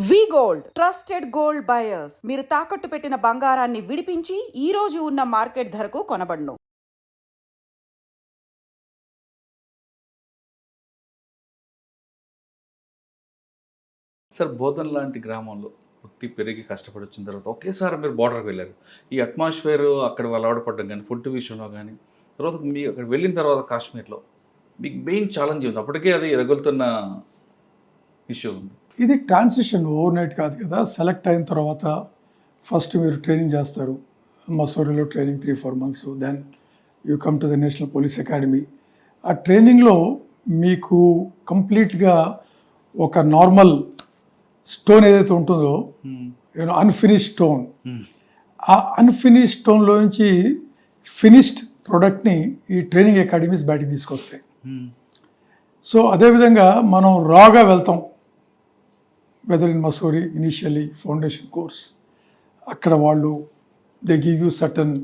వి gold trusted gold buyers. మీరు తాకట్టు పెట్టిన బంగారాన్ని విడిపించి ఈ రోజు ఉన్న మార్కెట్ ధరకు కొనబడును. సార్ బోధన్ లాంటి గ్రామంలో పుట్టి పెరిగి కష్టపడి వచ్చిన తర్వాత ఒకేసారి మీరు బార్డర్కి వెళ్ళారు. ఈ అట్మాస్ఫియర్ అక్కడ అలవాటు పడడం కానీ ఫుడ్ విషయంలో కానీ తర్వాత మీ అక్కడ వెళ్ళిన తర్వాత కాశ్మీర్లో మీకు మెయిన్ ఛాలెంజ్ ఉంది. అప్పటికే అది రగులుతున్న ఇష్యూ ఉంది. ఇది ట్రాన్సిషన్ ఓవర్ నైట్ కాదు కదా. సెలెక్ట్ అయిన తర్వాత ఫస్ట్ మీరు ట్రైనింగ్ చేస్తారు. మసూరిలో training 3-4 months. Then you come to the national police academy. ఆ ట్రైనింగ్లో మీకు కంప్లీట్గా ఒక నార్మల్ స్టోన్ ఏదైతే ఉంటుందో అన్ఫినిష్డ్ స్టోన్, ఆ అన్ఫినిష్డ్ స్టోన్లో నుంచి ఫినిష్డ్ ప్రోడక్ట్ని ఈ ట్రైనింగ్ అకాడమీస్ బయటికి తీసుకొస్తాయి. సో అదేవిధంగా మనం రాగా వెళ్తాం. Whether in Mussoorie initially foundation course, అక్కడ వాళ్ళు they give you certain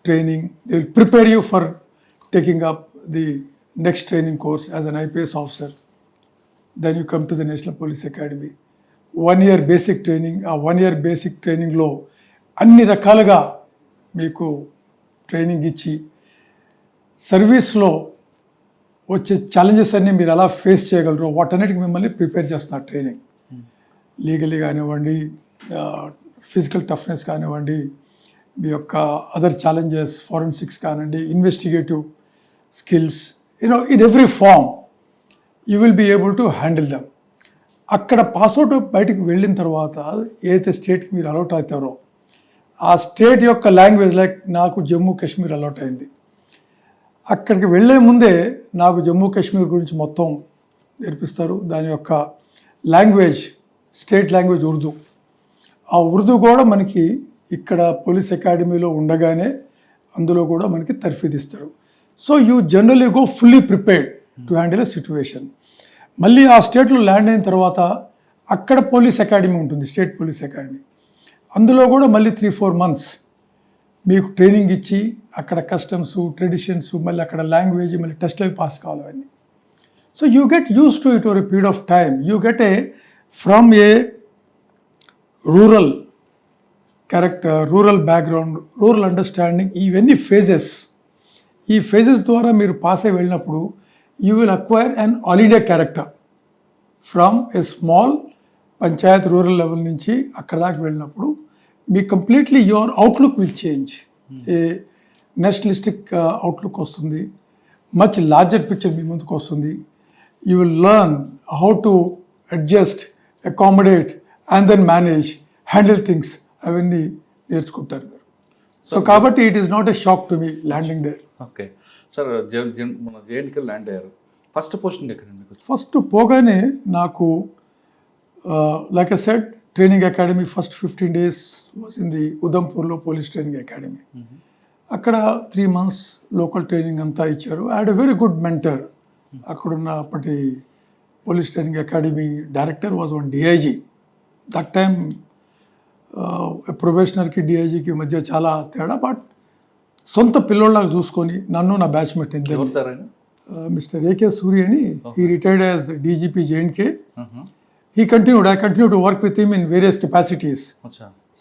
training, they will prepare you for taking up the next training course as an IPS officer. Then you come to the national police academy. 1 year basic training. ఆ 1 year basic ట్రైనింగ్లో అన్ని రకాలుగా మీకు training ఇచ్చి సర్వీస్లో వచ్చే challenges అన్నీ మీరు ఎలా ఫేస్ చేయగలరు వాటన్నిటికి మిమ్మల్ని ప్రిపేర్ చేస్తున్నారు ట్రైనింగ్. లీగలీ కానివ్వండి, ఫిజికల్ టఫ్నెస్ కానివ్వండి, మీ యొక్క అదర్ ఛాలెంజెస్, ఫారెన్సిక్స్ కానివ్వండి, investigative skills, in every form you will be able to handle them. అక్కడ పాస్అవుట్ బయటకు వెళ్ళిన తర్వాత ఏదైతే స్టేట్కి మీరు అలౌట్ అవుతారో ఆ స్టేట్ యొక్క లాంగ్వేజ్, లైక్ నాకు జమ్మూ కాశ్మీర్ అలౌట్ అయింది. అక్కడికి వెళ్ళే ముందే నాకు జమ్మూ కాశ్మీర్ గురించి మొత్తం నేర్పిస్తారు. దాని యొక్క లాంగ్వేజ్, స్టేట్ లాంగ్వేజ్ ఉర్దూ. ఆ ఉర్దూ కూడా మనకి ఇక్కడ పోలీస్ అకాడమీలో ఉండగానే అందులో కూడా మనకి తర్ఫీదిస్తారు. So you generally go fully prepared to handle a situation. మళ్ళీ ఆ స్టేట్లో ల్యాండ్ అయిన తర్వాత అక్కడ పోలీస్ అకాడమీ ఉంటుంది, స్టేట్ పోలీస్ అకాడమీ. అందులో కూడా మళ్ళీ 3-4 months మీకు ట్రైనింగ్ ఇచ్చి అక్కడ కస్టమ్స్, ట్రెడిషన్స్, మళ్ళీ అక్కడ లాంగ్వేజ్, మళ్ళీ టెస్ట్లో పాస్ కావాలి అవన్నీ. So you get used to it over a period of time. You get a from a rural character, rural background, rural understanding, ఇవన్నీ ఫేజెస్. ఈ ఫేజెస్ ద్వారా మీరు పాస్ అయి వెళ్ళినప్పుడు you will acquire an all India character from a small panchayat rural level నుంచి అక్కడ దాకా వెళ్ళినప్పుడు మీ completely your outlook will change. A nationalistic outlook వస్తుంది, మచ్ లార్జర్ పిక్చర్ మీ ముందుకు వస్తుంది. You will learn how to adjust, accommodate and then manage, handle things, అవన్నీ నేర్చుకుంటారు మీరు. సో కాబట్టి it is not a shock to me landing there. Okay sir, మన జేఎన్కి ల్యాండ్ అయ్యారు. ఫస్ట్ పోస్టింగ్ ఎక్కడండి? ఫస్ట్ పోగానే నాకు like I said training academy first 15 days was in the ఉదంపూర్లో పోలీస్ ట్రైనింగ్ అకాడమీ. అక్కడ 3 months లోకల్ ట్రైనింగ్ అంతా ఇచ్చారు. I had a very good mentor. అక్కడున్న అప్పటి police training academy director was one DIG. That time ప్రొబేషనర్కి DIGకి మధ్య చాలా తేడా. బట్ సొంత పిల్లోళ్ళగా చూసుకొని నన్ను నా బ్యాచ్మేట్ ఇద్దరు, మిస్టర్ AK Suri అని, he retired as DGP J&K. He continued. I continued to work with him in various capacities.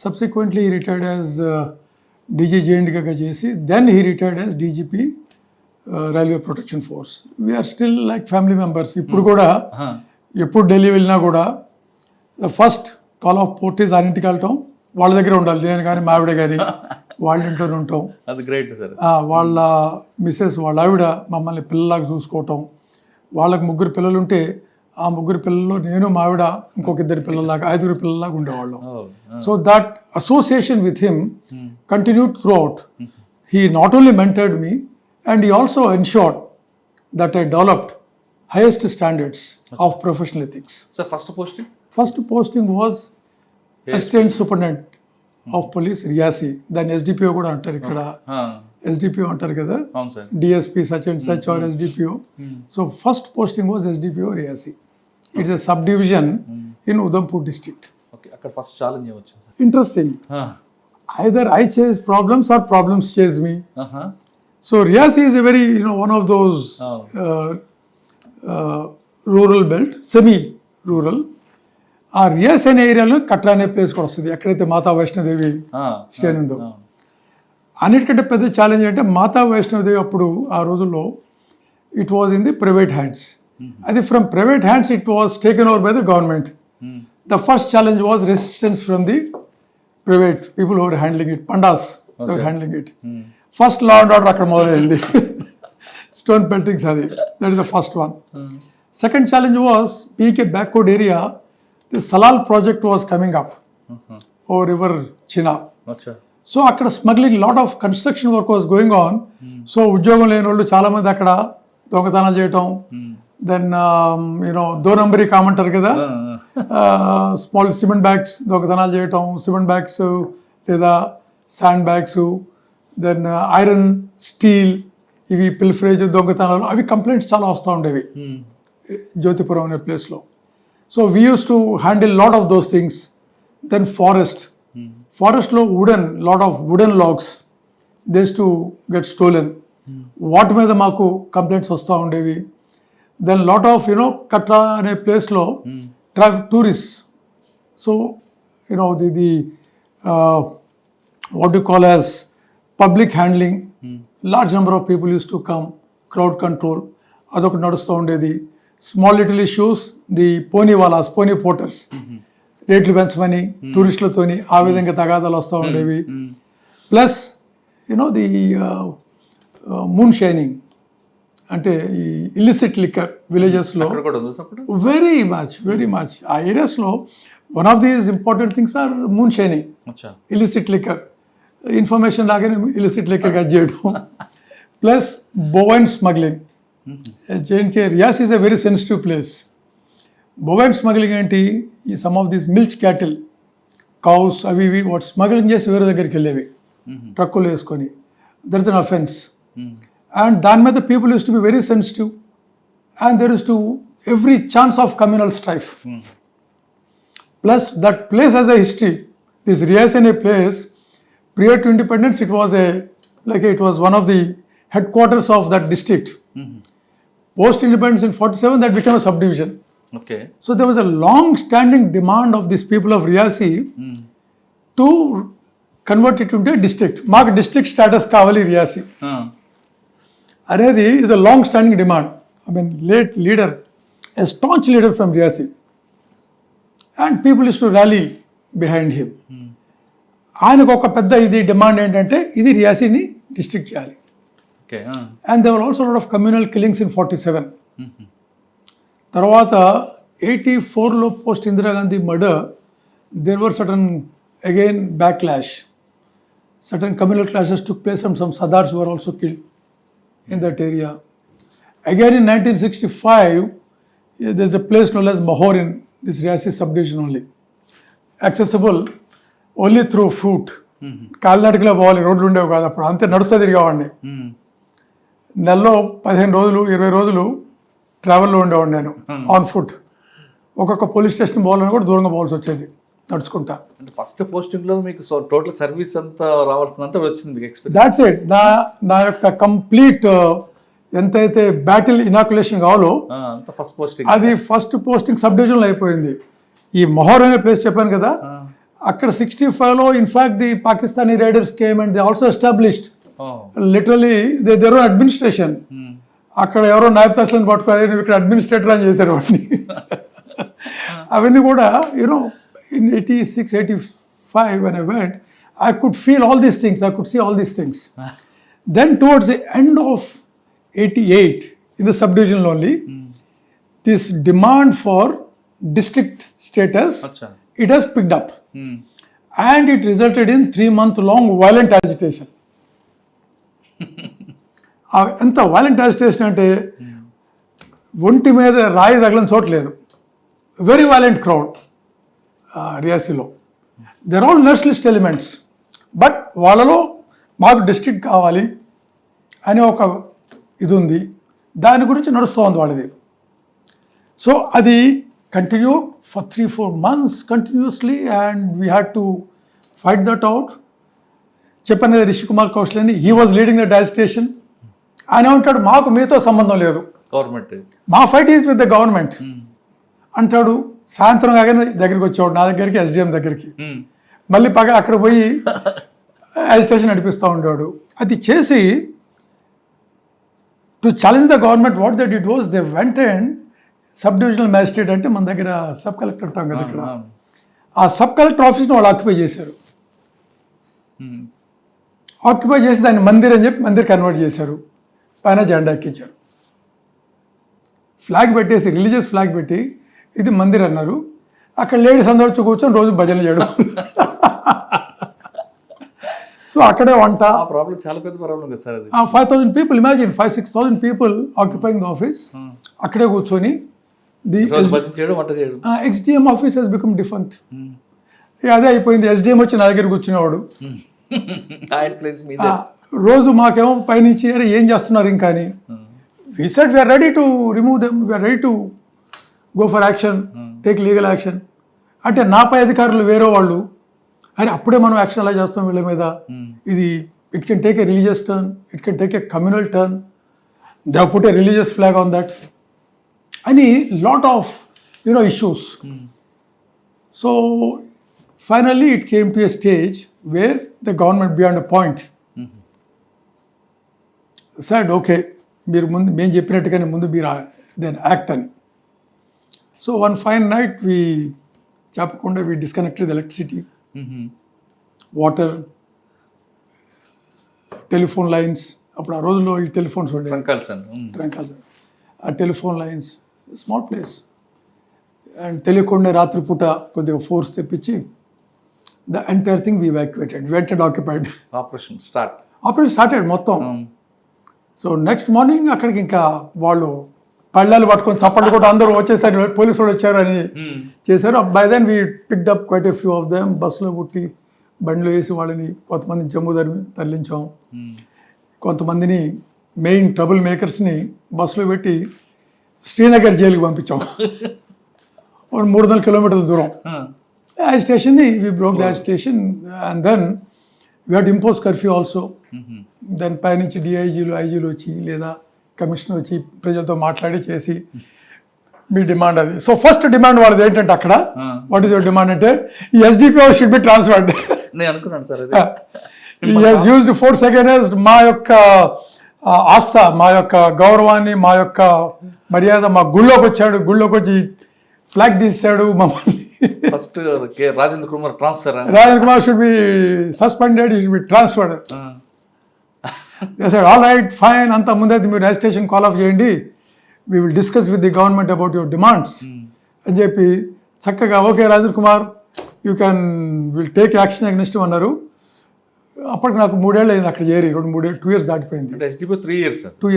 Subsequently, he retired as DG J&K చేసి then he retired as DGP Railway Protection Force. We are still like family members. ఇప్పుడు కూడా ఎప్పుడు ఢిల్లీ వెళ్ళినా కూడా the first call of port is ఆరింటికి వెళ్ళటం, వాళ్ళ దగ్గర ఉండాలి. నేను కానీ మా ఆవిడ కానీ వాళ్ళ ఇంట్లోనే ఉంటాం. అది గ్రేట్ సార్. వాళ్ళ మిస్సెస్, వాళ్ళ ఆవిడ మమ్మల్ని పిల్లలాగా చూసుకోవటం. వాళ్ళకి 3 పిల్లలు ఉంటే ఆ 3 పిల్లల్లో నేను, మా ఆవిడ, ఇంకొక 2 పిల్లలాగా, 5 పిల్లలాగా ఉండేవాళ్ళం. So that association with him continued through out. He not only mentored me and he also ensured that I developed highest standards of professional ethics. So first posting was assistant superintendent of police Riyasi. Then SDPO కూడా అంటారు ఇక్కడ. SDPO అంటారు కదా, DSP such and such or SDPO. So first posting was SDPO Riyasi. It is a subdivision in Udhampur district. Okay, అక్కడ first challenge ఏమొచ్చింది? Interesting. Either I chase problems or problems chase me. So Riyasi is a very, one of those rural belt, semi-rural. ఆ రియాస్ అనే ఏరియాలో కట్రా అనే place కూడా వస్తుంది, ఎక్కడైతే మాతా Vaishno Devi stain ఉందో. అన్నిటికంటే పెద్ద ఛాలెంజ్ అంటే మాతా వైష్ణోదేవి అప్పుడు ఆ రోజుల్లో it was in the private hands. అది from private hands it was taken over by the government. The first challenge was resistance from the private people who are handling it, పండాస్ are handling it. First law and order అక్కడ మొదలైంది, stone పెల్టింగ్స్, అది that is the first one. Second challenge was, being a backward area, the Salal project was coming up over river Chenab. So akkada smuggling, lot of construction work was going on. So ఉద్యోగం లేని వాళ్ళు చాలా మంది అక్కడ దొంగతనాలు చేయటం, then దో నంబరీ కామంటారు కదా, small cement bags దొంగతనాలు చేయటం, సిమెంట్ బ్యాగ్స్ లేదా sand bags, then iron, steel, ఇవి పిల్ఫరేజ్ దొంగతనాలు, అవి కంప్లైంట్స్ చాలా వస్తూ ఉండేవి జ్యోతిపురం అనే ప్లేస్లో. So we used to handle lot of those things. Then ఫారెస్ట్లో lot of wooden logs these to get stolen, వాటి మీద మాకు కంప్లైంట్స్ వస్తూ ఉండేవి. దెన్ లాట్ ఆఫ్ కట్రా అనే ప్లేస్లో tourist, so the what you call as public handling, large number of people used to come, crowd control అదొకటి నడుస్తూ ఉండేది. స్మాల్ లిటిల్ ఇష్యూస్, ది పోనీ వాలాస్, పోనీ పోర్టర్స్, రేట్లు పెంచమని టూరిస్టులతోని ఆ విధంగా తగాదాలు వస్తూ ఉండేవి. ప్లస్ ది మూన్ షైనింగ్, అంటే ఈ ఇల్లిసిట్ లిక్కర్ విలేజెస్లో వెరీ మచ్ ఆ ఏరియాస్లో one of these important things are moon shining, illicit liquor, information లాగానే ఇల్లిసిట్ లిక్కర్ కట్ చేయడం, plus bovine smuggling. J and K Reasi is a very sensitive place. Bovine smuggling ఏంటి, ఈ some of these milk cattle, cows, అవి ఇవి వాటి smuggling చేసి వేరే దగ్గరికి వెళ్ళేవి ట్రక్కులు వేసుకొని. That is an offence. And దాని మీద people used to be very sensitive, and there is to every chance of communal strife. Plus that place has a history. This Reasi అనే place, prior to independence, it was one of the headquarters of that district. Post independence in 47, that became a subdivision. Okay. So there was a long standing demand of these people of Riyasi to convert it into a district. Maku district status kavali Riyasi. Anedi is a long standing demand. I mean, late leader, a staunch leader from Riyasi, and people used to rally behind him. ఆయనకు ఒక పెద్ద ఇది demand ఏంటంటే ఇది రియాసీని district చేయాలి. And they were also lot of communal killings in 47. తర్వాత 84లో post Indira Gandhi murder, there were certain again backlash, certain communal clashes took place and some సర్దార్స్ were also killed in that area. Again in 1965 there is a place known as Mahor in this Riyasi subdivision only, accessible only through foot. కాలినడకలో పోవాలి, రోడ్లు ఉండేవి కాదు అప్పుడు, అంతే నడుస్తూ తిరిగేవాడిని. నెలలో 15 రోజులు 20 రోజులు ట్రావెల్లో ఉండేవాడిని నేను ఆన్ ఫుట్. ఒక్కొక్క పోలీస్ స్టేషన్ పోవాలని కూడా దూరంగా పోవాల్సి వచ్చేది నడుచుకుంటా. ఫస్ట్ పోస్టింగ్లో మీకు టోటల్ సర్వీస్ అంతా రావాల్సినంత వచ్చింది. That's it. నా యొక్క కంప్లీట్ ఎంతైతే బ్యాటిల్ ఇనాకులేషన్ కావాలో అది ఫస్ట్ పోస్టింగ్ సబ్ డివిజన్లో అయిపోయింది. ఈ మొహర్ అనే ప్లేస్ చెప్పాను కదా, అక్కడ 65లో in fact the Pakistani raiders came and they also established literally their own administration. అక్కడ ఎవరో నాయబ్ తహసీల్ని పట్టుకోవాలి, నువ్వు ఇక్కడ అడ్మినిస్ట్రేటర్ అని చేశారు వాడిని. అవన్నీ కూడా in 86, 85 when I went, I could feel all these things, I could see all these things. Then towards the end of 88, in the subdivision only, this demand for district status, it has picked up. And it resulted in 3-month-long violent agitation. ఎంత violent agitation అంటే ఒంటి మీద రాయి తగలని చోట్లేదు. Very violent crowd రియాసీలో. There all nationalist elements, but వాళ్ళలో మాకు డిస్ట్రిక్ట్ కావాలి అని ఒక ఇది ఉంది, దాని గురించి నడుస్తూ ఉంది వాళ్ళది. సో అది continued for 3-4 months continuously, and we had to fight that out. చెప్పాను కదా రిషి కుమార్ కౌశల్ అని, he was leading that agitation. ఆయన అంటాడు మాకు మీతో సంబంధం లేదు, గవర్నమెంట్, మా fight is with the government అంటాడు. సాయంత్రం కాగానే దగ్గరికి వచ్చేవాడు నా దగ్గరికి, ఎస్డిఎం దగ్గరికి. ఉమ్. మళ్ళీ అక్కడ పోయి అజిటేషన్ నడిపిస్తూ ఉండేవాడు. అది చేసి to challenge the government what that it was they went and sub divisional magistrate అంటే మన దగ్గర సబ్ కలెక్టర్ ఉంటాం కదా ఇక్కడ, అవును. ఆ సబ్ కలెక్టర్ ఆఫీస్ని వాళ్ళు ఆక్యుపై చేశారు. ఉమ్. ఆక్యుపై చేసి దాన్ని మందిర్ అని చెప్పి మందిర్ కన్వర్ట్ చేశారు. పైన జెండా ఎక్కించారు, ఫ్లాగ్ పెట్టేసి రిలీజియస్ ఫ్లాగ్ పెట్టి ఇది మందిర్ అన్నారు. అక్కడ లేడీస్ అందరూ వచ్చి కూర్చొని రోజు భజన చేయడం. సో అక్కడే వంట. ఆ ప్రాబ్లం చాలా పెద్ద ప్రాబ్లం కదా సార్ అది. 5,000 people, imagine 5,000-6,000 people occupying the office. అక్కడే కూర్చొని ది రోజు భజన చేయడం, వంట చేయడం. XDM office he's become different. Um. అదే అయిపోయింది. SDM వచ్చి నా దగ్గర కూర్చునేవాడు. ఆయన ప్లేస్ మీద. రోజు మాకేమో పైనుంచి అరే ఏం చేస్తున్నారు ఇంకా అని. We said we are ready to remove them, we are ready to go for action, take legal action. అంటే నా పై అధికారులు వేరే వాళ్ళు, అరే అప్పుడే మనం యాక్షన్ ఎలా చేస్తాం వీళ్ళ మీద, ఇది it can take a religious turn, it can take a communal turn, they put a religious flag on that అని lot of issues. So finally it came to a stage where the government beyond a point said okay మీరు ముందు మేము చెప్పినట్టుగానే ముందు మీరు then act అని. So one fine night we చెప్పకుండా we disconnected electricity, water, telephone lines. అప్పుడు ఆ రోజుల్లో ఈ టెలిఫోన్స్ ఉండేవి, ట్రంకాల్స్, ఆ telephone lines, small place. And తెలియకుండా రాత్రిపూట కొద్దిగా ఫోర్స్ తెప్పించి the entire thing we evacuated, వెంటెడ్ occupied. Operation started మొత్తం. సో నెక్స్ట్ మార్నింగ్ అక్కడికి ఇంకా వాళ్ళు పళ్ళాలు పట్టుకొని చప్పట్లు కూడా అందరూ వచ్చేసరి పోలీసు వాళ్ళు వచ్చారు అని చేశారు. By then we picked up quite a few of them. బస్సులో పుట్టి బండిలో వేసి వాళ్ళని కొంతమంది జమ్మూ తరలించాం, కొంతమందిని మెయిన్ ట్రబుల్ మేకర్స్ని బస్సులో పెట్టి శ్రీనగర్ జైలుకి పంపించాం. 300 కిలోమీటర్ల దూరం. యాజిటేషన్ని we broke the agitation and then we had impose curfew also. దాని పైనుంచి డిఐజీలు, ఐజీలు వచ్చి లేదా కమిషనర్ వచ్చి ప్రజలతో మాట్లాడి చేసి మీ డిమాండ్ అది. సో ఫస్ట్ డిమాండ్ వాళ్ళది ఏంటంటే అక్కడ వాట్ ఈస్ యువర్ డిమాండ్ అంటే ఈ ఎస్డిపిఓ షుడ్ బి ట్రాన్స్ఫర్డ్. నేను అనుకున్నాను sir he has used force against మా యొక్క ఆస్థ, మా యొక్క గౌరవాన్ని, మా యొక్క మర్యాద. మా గుళ్ళోకి వచ్చాడు, గుళ్ళోకి వచ్చి ఫ్లాగ్ తీసాడు మమ్మల్ని. First Rajendra Kumar transfer, Rajendra Kumar should be suspended, should be transferred. All right fine, అంతా ముందైతే మీరు రిజిస్ట్రేషన్ కాల్ ఆఫ్ చేయండి, we will discuss with the government about your demands అని చెప్పి చక్కగా okay Rajendra Kumar you can will take action against అన్నారు. అప్పటికి నాకు 3 ఏళ్ళు అయింది అక్కడ చేరి, 2 years దాటిపోయింది. 2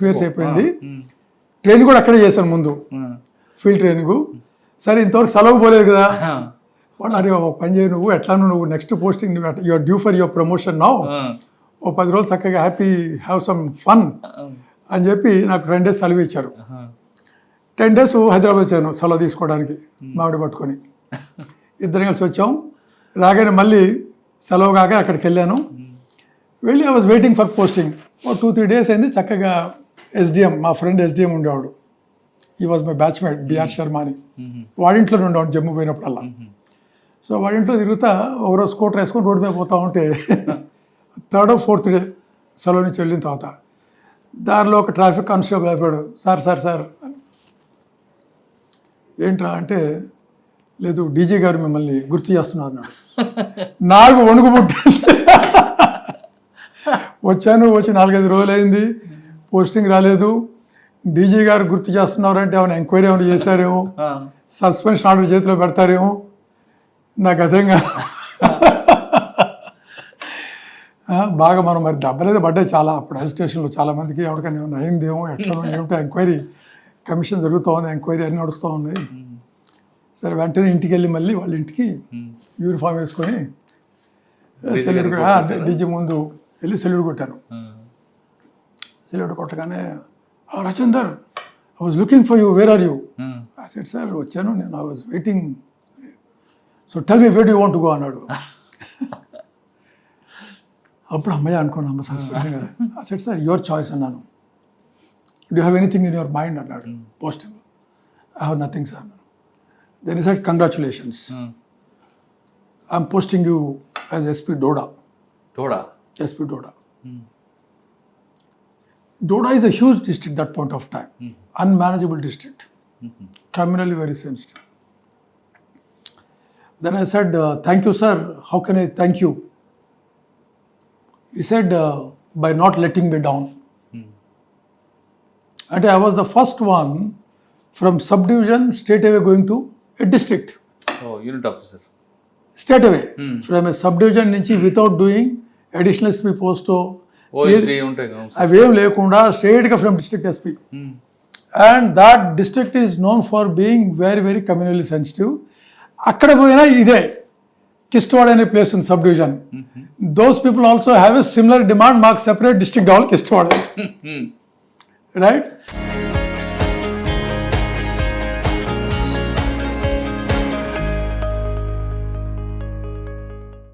years అయిపోయింది. ట్రైనింగ్ కూడా అక్కడే చేశాను ముందు, ఫీల్డ్ ట్రైనింగ్. సరే ఇంతవరకు సెలవు పోలేదు కదా, వాళ్ళు అరే ఒక పని చేయి, నువ్వు ఎట్లా నువ్వు next posting you're due for your promotion now, ఓ 10 రోజులు చక్కగా హ్యాపీ హ్యావ్ సమ్ ఫన్ అని చెప్పి నాకు 10 days సెలవు ఇచ్చారు. 10 days హైదరాబాద్ వచ్చాను సెలవు తీసుకోవడానికి మామిడి పట్టుకొని. ఇద్దరం కలిసి వచ్చాం. రాగానే మళ్ళీ సెలవు కాగా అక్కడికి వెళ్ళాను. వెళ్ళి I was waiting for posting. ఓ 2-3 days అయింది. చక్కగా SDM, మా ఫ్రెండ్ SDM ఉండేవాడు, he was my batchmate BR Sharma అని. వాడింట్లో ఉండేవాడు జమ్మూ పోయినప్పుడల్లా. సో వాడింట్లో తిరుగుతా ఒకరోజు స్కూటర్ వేసుకొని రోడ్డు మీద పోతూ ఉంటే 3rd or 4th day సెలవు నుంచి వెళ్ళిన తర్వాత దారిలో ఒక ట్రాఫిక్ కానిస్టేబుల్ అయిపోయాడు. సార్ ఏంట్రా అంటే, లేదు డీజీ గారు మిమ్మల్ని గుర్తు చేస్తున్నారు అన్నాడు. నాకు వణుకు పుట్టింది. వచ్చి 4-5 రోజులు అయింది, పోస్టింగ్ రాలేదు. డీజీ గారు గుర్తు చేస్తున్నారంటే ఏమైనా ఎంక్వైరీ ఏమైనా చేశారేమో, సస్పెన్షన్ ఆర్డర్ చేతిలో పెడతారేమో, నాకు అదేంగా బాగా మనం మరి దెబ్బలేదు పడ్డాయి చాలా. అప్పుడు హెల్ స్టేషన్లో చాలామందికి ఎవరికైనా ఏమైనా అయిందేమో, ఎట్లా ఏమిటో ఎంక్వైరీ, కమిషన్ జరుగుతూ ఉంది, ఎంక్వైరీ అన్నీ నడుస్తూ ఉన్నాయి. సరే వెంటనే ఇంటికి వెళ్ళి మళ్ళీ వాళ్ళ ఇంటికి యూనిఫామ్ వేసుకొని సెల్యూట్, డీజీ ముందు వెళ్ళి సెల్యూట్ కొట్టారు. సెల్యూట్ కొట్టగానే Rajender, I was looking for you, where are you? I said sir వచ్చాను నేను, I was waiting, so tell me where you want to go అన్నాడు. అప్పుడు అమ్మాయి అనుకున్నాను suspend. I said sir your choice అన్నాను. Do have anything in your mind అన్నాడు posting. I have nothing sir. Then he said, congratulations. I'm posting you as SP Doda. Toda SP Doda. Doda is a huge district that point of time. Unmanageable district. Communally very sensitive. Then I said, thank you, sir. How can I thank you? He said, by not letting me down. And I was the first one from subdivision straight away going to a district. ఓ unit officer. Straight away. From a subdivision నుంచి without doing additional SP post. ఓ3 ఉంటాయి కదా. అవేం లేకుండా స్ట్రైట్గా from district SP. And that district is known for being very very communally sensitive. అక్కడ పోయినా ఇదే కిస్ట్వాడ్ అనే ప్లేస్ ఉంది sub division. Those people also have a similar demand, మాకు సెపరేట్ డిస్ట్రిక్ట్ కావాలి కిస్ట్వాడ్, రైట్.